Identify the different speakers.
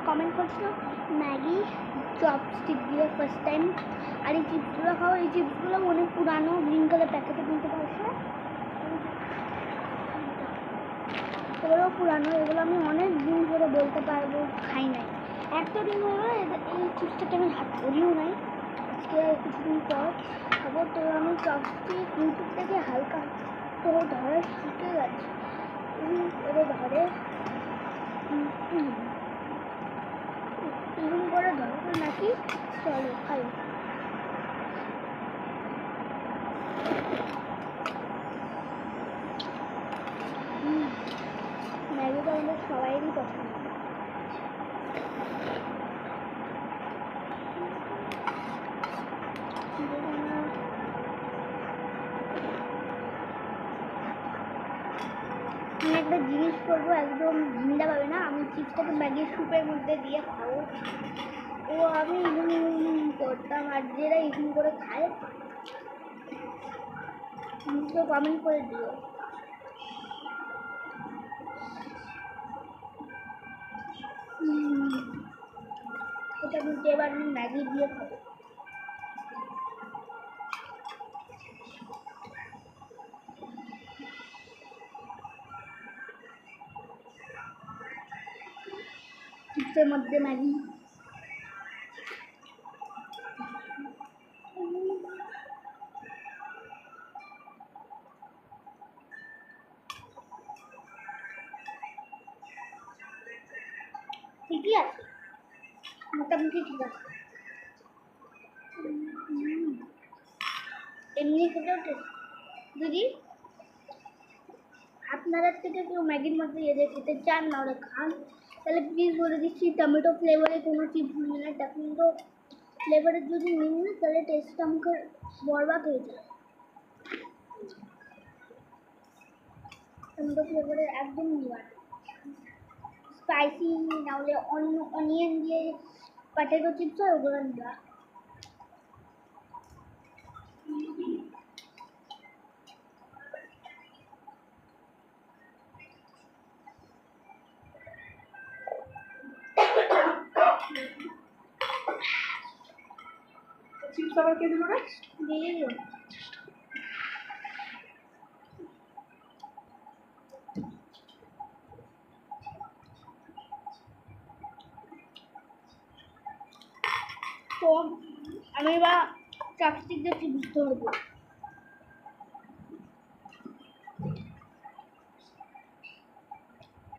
Speaker 1: Comment করছিল Maggi chopstick দিয়ে first time. আর এই চিপসগুলো খাও, এই চিপসগুলো অনেক পুরানো, গ্রিন কালার প্যাকেটে কিনতে পারছে, এগুলো পুরানো, এগুলো আমি অনেক দিন ধরে বলতে পারবো খাই নাই। একটা দিন হলো এই চিপসটাকে আমি হাত করিও নাই, আজকে কিছুদিন পর খাবো। তো আমি চপস্টিক ইউটিউব থেকে হালকা তো ধরে শিখে গেছে, করে ধরে এরকম করে ধরে নাকি। চলো খাই। ম্যাগিটা আমাদের সবাইরই পছন্দ। আমি একটা জিনিস করবো, একদম ঝিন্দা পাবে না, আমি চিপসটাকে ম্যাগির স্যুপের মধ্যে দিয়ে খাবো। ও আমি করতাম, আর যারা এরকম করে খায় তো কমেন্ট করে দিও। এটা কিন্তু এবার আমি ম্যাগি দিয়ে খাবো। চিপসের মধ্যে ম্যাগি। ঠিকই আছে, মোটামুটি ঠিক আছে। এমনি খেতেও টেস্ট। দিদি আপনাদের থেকে কেউ ম্যাগির মধ্যে এদের খেতে চান না ওরা খান, তাহলে প্লিজ বলে দিচ্ছি টমেটো ফ্লেভারে কোনো চিপস নিন না। টমেটো ফ্লেভারের যদি নিন না তাহলে টেস্টটা আমাকে বরবাদ হয়ে যায়। টমেটো ফ্লেভারের একদম নিবার, স্পাইসি না হলে অনিয়ন দিয়ে পটেটো চিপস হয় ওগুলো নিবা।
Speaker 2: চিপস আবার কে দিল রে?
Speaker 1: দিয়ে দিও। তো আমি এবার চপস্টিক দিয়ে চিপস ধরবো।